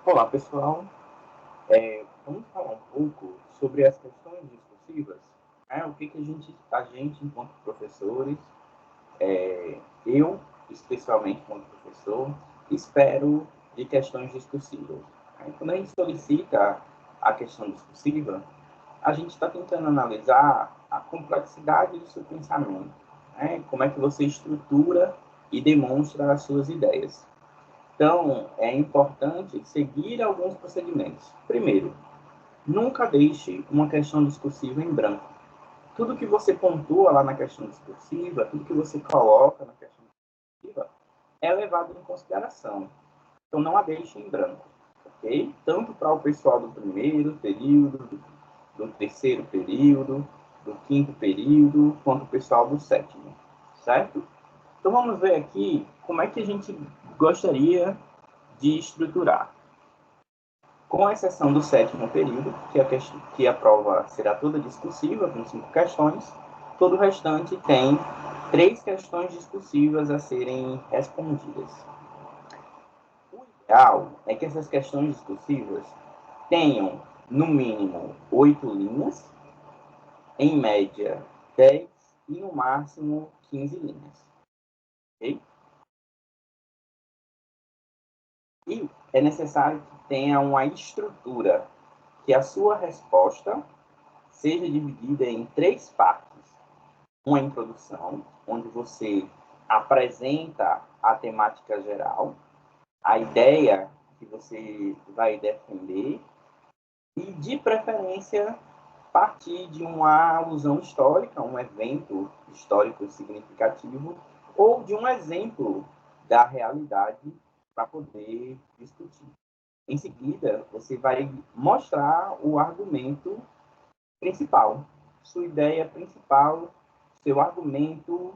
Olá, pessoal. Vamos falar um pouco sobre as questões discursivas. O que a gente, enquanto professores, eu, especialmente enquanto professor, espero de questões discursivas. Quando a gente solicita a questão discursiva, a gente está tentando analisar a complexidade do seu pensamento, como é que você estrutura e demonstra as suas ideias. Então, é importante seguir alguns procedimentos. Primeiro, nunca deixe uma questão discursiva em branco. Tudo que você pontua lá na questão discursiva, tudo que você coloca na questão discursiva, é levado em consideração. Então, não a deixe em branco, ok? Tanto para o pessoal do primeiro período, do terceiro período, do quinto período, quanto o pessoal do sétimo, certo? Então, vamos ver aqui como é que a gente gostaria de estruturar. Com exceção do sétimo período, que a prova será toda discursiva, com 5 questões, todo o restante tem 3 questões discursivas a serem respondidas. O ideal é que essas questões discursivas tenham, no mínimo, 8 linhas, em média 10 e, no máximo, 15 linhas. Okay? E é necessário que tenha uma estrutura, que a sua resposta seja dividida em 3 partes. Uma introdução, onde você apresenta a temática geral, a ideia que você vai defender, e, de preferência, partir de uma alusão histórica, um evento histórico significativo, ou de um exemplo da realidade para poder discutir. Em seguida, você vai mostrar o argumento principal, sua ideia principal, seu argumento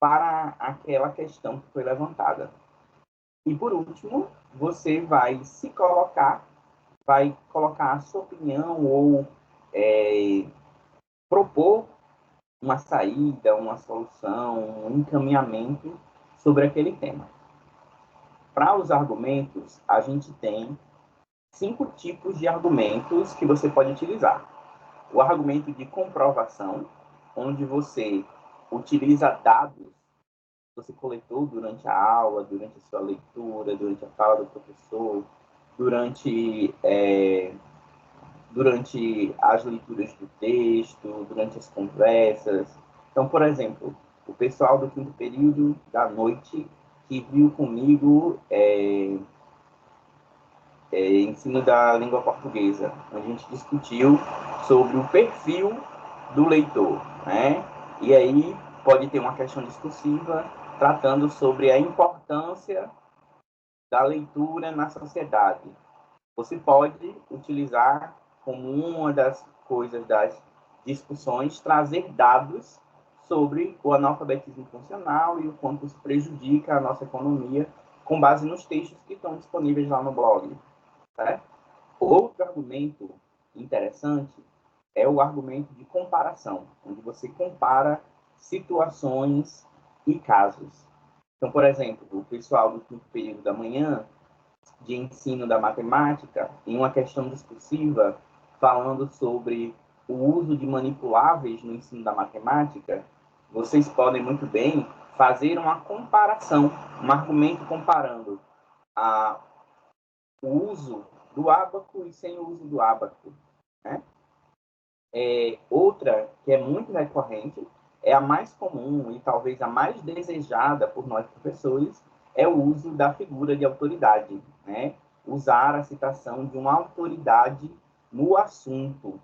para aquela questão que foi levantada. E, por último, você vai colocar a sua opinião ou propor uma saída, uma solução, um encaminhamento sobre aquele tema. Para os argumentos, a gente tem 5 tipos de argumentos que você pode utilizar. O argumento de comprovação, onde você utiliza dados que você coletou durante a aula, durante a sua leitura, durante a fala do professor, durante as leituras do texto, durante as conversas. Então, por exemplo, o pessoal do quinto período da noite que viu comigo ensino da língua portuguesa, onde a gente discutiu sobre o perfil do leitor, né? E aí pode ter uma questão discursiva tratando sobre a importância da leitura na sociedade. Você pode utilizar como uma das coisas das discussões trazer dados sobre o analfabetismo funcional e o quanto isso prejudica a nossa economia, com base nos textos que estão disponíveis lá no blog. Certo? Outro argumento interessante é o argumento de comparação, onde você compara situações e casos. Então, por exemplo, o pessoal do quinto período da manhã de ensino da matemática, em uma questão discursiva, falando sobre o uso de manipuláveis no ensino da matemática, vocês podem muito bem fazer uma comparação, um argumento comparando o uso do ábaco e sem o uso do ábaco. Né? Outra que é muito recorrente, é a mais comum e talvez a mais desejada por nós professores, é o uso da figura de autoridade, né? Usar a citação de uma autoridade no assunto.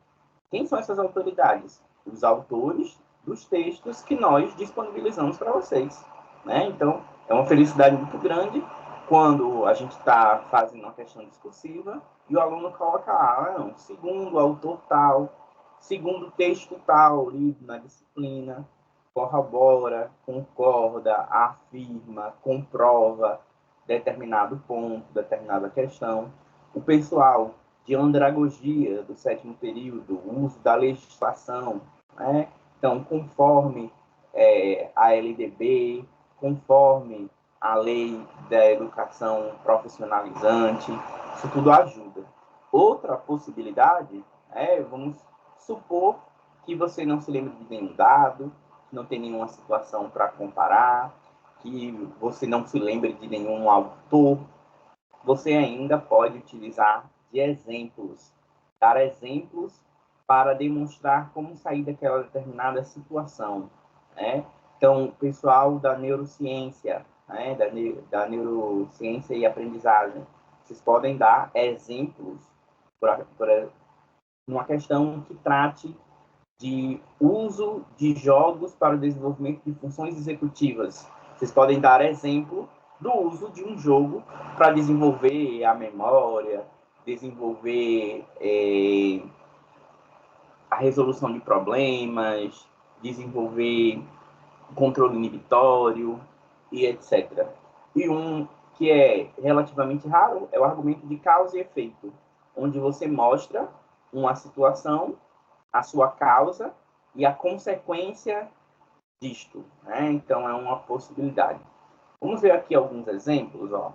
Quem são essas autoridades? Os autores dos textos que nós disponibilizamos para vocês. Né? Então, é uma felicidade muito grande quando a gente está fazendo uma questão discursiva e o aluno coloca lá, não, segundo o autor tal, segundo o texto tal, lido na disciplina, corrobora, concorda, afirma, comprova determinado ponto, determinada questão. O pessoal de andragogia do sétimo período, o uso da legislação, né? Então, conforme a LDB, conforme a lei da educação profissionalizante, isso tudo ajuda. Outra possibilidade é, vamos supor que você não se lembra de nenhum dado, que não tem nenhuma situação para comparar, que você não se lembre de nenhum autor, você ainda pode utilizar de exemplos, dar exemplos para demonstrar como sair daquela determinada situação, né? Então, o pessoal da neurociência, né, da neurociência e aprendizagem, vocês podem dar exemplos por uma questão que trate de uso de jogos para o desenvolvimento de funções executivas. Vocês podem dar exemplo do uso de um jogo para desenvolver a memória, desenvolver a resolução de problemas, desenvolver controle inibitório e etc. E um que é relativamente raro é o argumento de causa e efeito, onde você mostra uma situação, a sua causa e a consequência disto, né? Então, é uma possibilidade. Vamos ver aqui alguns exemplos. Ó.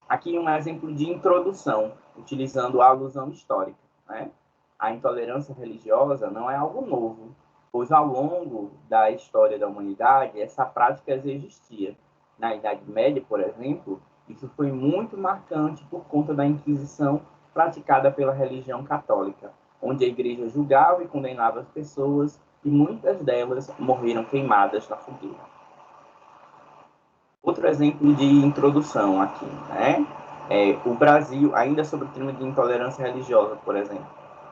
Aqui um exemplo de introdução, utilizando a alusão histórica. Né? A intolerância religiosa não é algo novo, pois ao longo da história da humanidade, essa prática já existia. Na Idade Média, por exemplo, isso foi muito marcante por conta da Inquisição praticada pela religião católica, onde a igreja julgava e condenava as pessoas e muitas delas morreram queimadas na fogueira. Outro exemplo de introdução aqui, né? O Brasil, ainda sobre o tema de intolerância religiosa, por exemplo.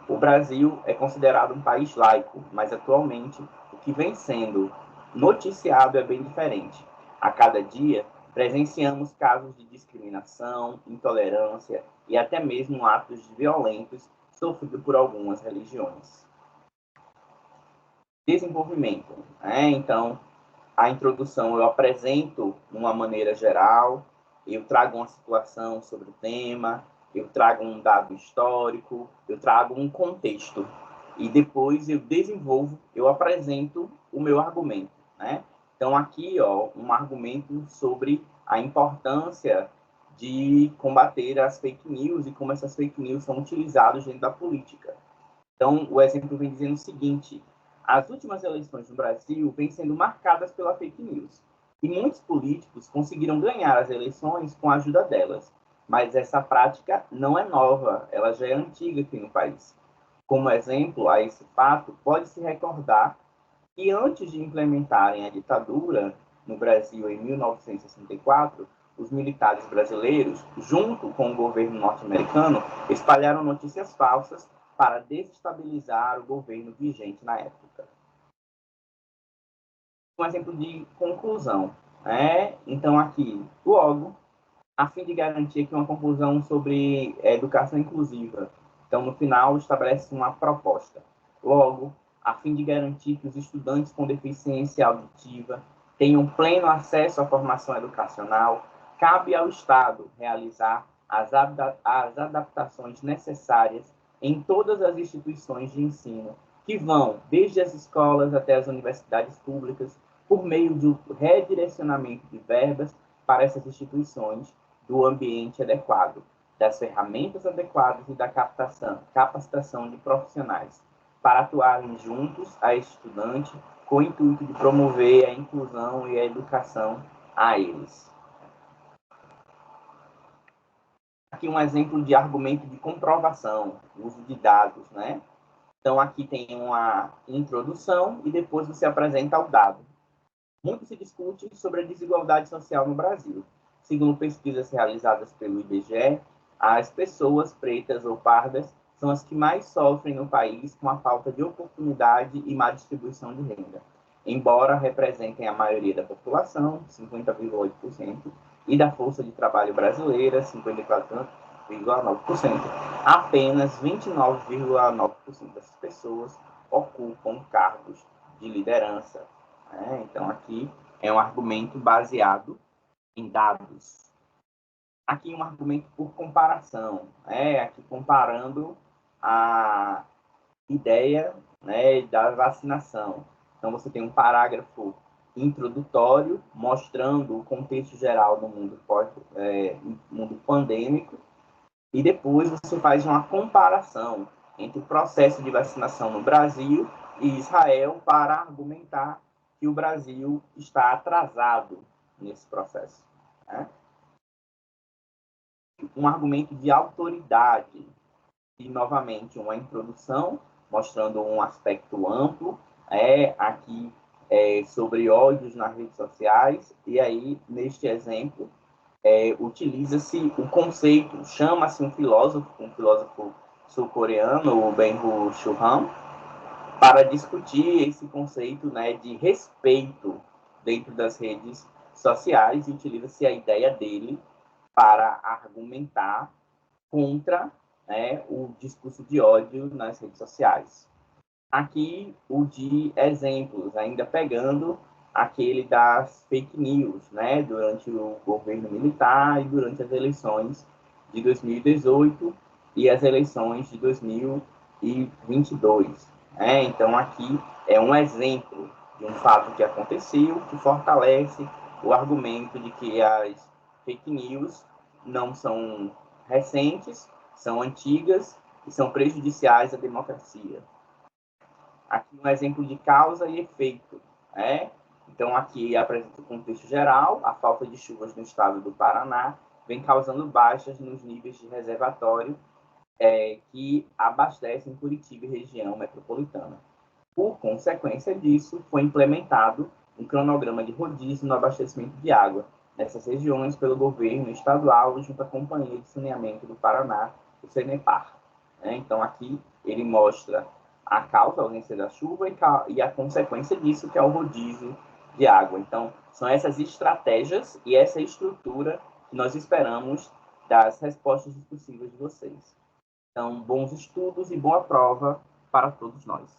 O Brasil é considerado um país laico, mas atualmente o que vem sendo noticiado é bem diferente. A cada dia, presenciamos casos de discriminação, intolerância e até mesmo atos violentos sofridos por algumas religiões. Desenvolvimento, né? Então, a introdução eu apresento de uma maneira geral, eu trago uma situação sobre o tema, eu trago um dado histórico, eu trago um contexto. E depois eu desenvolvo, eu apresento o meu argumento, né? Então, aqui, ó, um argumento sobre a importância de combater as fake news e como essas fake news são utilizadas dentro da política. Então, o exemplo vem dizendo o seguinte: as últimas eleições no Brasil vêm sendo marcadas pela fake news. E muitos políticos conseguiram ganhar as eleições com a ajuda delas. Mas essa prática não é nova, ela já é antiga aqui no país. Como exemplo a esse fato, pode-se recordar que antes de implementarem a ditadura no Brasil em 1964, os militares brasileiros, junto com o governo norte-americano, espalharam notícias falsas para desestabilizar o governo vigente na época. Um exemplo de conclusão. Então, aqui, logo, a fim de garantir aqui uma conclusão sobre educação inclusiva. Então, no final, estabelece uma proposta. Logo, a fim de garantir que os estudantes com deficiência auditiva tenham pleno acesso à formação educacional, cabe ao Estado realizar as adaptações necessárias em todas as instituições de ensino, que vão desde as escolas até as universidades públicas, por meio do redirecionamento de verbas para essas instituições, do ambiente adequado, das ferramentas adequadas e da capacitação de profissionais, para atuarem juntos a estudante com o intuito de promover a inclusão e a educação a eles. Aqui um exemplo de argumento de comprovação, uso de dados, né? Então, aqui tem uma introdução e depois você apresenta o dado. Muito se discute sobre a desigualdade social no Brasil. Segundo pesquisas realizadas pelo IBGE, as pessoas pretas ou pardas são as que mais sofrem no país com a falta de oportunidade e má distribuição de renda, embora representem a maioria da população, 50,8%, e da força de trabalho brasileira, 54,9%, apenas 29,9% dessas pessoas ocupam cargos de liderança. Então, aqui é um argumento baseado em dados. Aqui um argumento por comparação, aqui comparando a ideia da vacinação. Então, você tem um parágrafo introdutório, mostrando o contexto geral do mundo pandêmico, e depois você faz uma comparação entre o processo de vacinação no Brasil e Israel para argumentar que o Brasil está atrasado nesse processo, né? Um argumento de autoridade e, novamente, uma introdução mostrando um aspecto amplo, aqui sobre ódios nas redes sociais, e aí, neste exemplo, utiliza-se o conceito, chama-se um filósofo sul-coreano, o Ben-Ho Han, para discutir esse conceito, né, de respeito dentro das redes sociais, e utiliza-se a ideia dele para argumentar contra, né, o discurso de ódio nas redes sociais. Aqui o de exemplos, ainda pegando aquele das fake news, né, durante o governo militar e durante as eleições de 2018 e as eleições de 2022. Né? Então, aqui é um exemplo de um fato que aconteceu, que fortalece o argumento de que as fake news não são recentes, são antigas e são prejudiciais à democracia. Aqui um exemplo de causa e efeito, né? Então, aqui apresenta o contexto geral. A falta de chuvas no estado do Paraná vem causando baixas nos níveis de reservatório que abastecem Curitiba e região metropolitana. Por consequência disso, foi implementado um cronograma de rodízio no abastecimento de água nessas regiões pelo governo estadual junto à Companhia de Saneamento do Paraná, o CENEPAR. Então, aqui ele mostra a causa, a ausência da chuva e a consequência disso, que é o rodízio de água. Então, são essas estratégias e essa estrutura que nós esperamos das respostas discursivas de vocês. Então, bons estudos e boa prova para todos nós.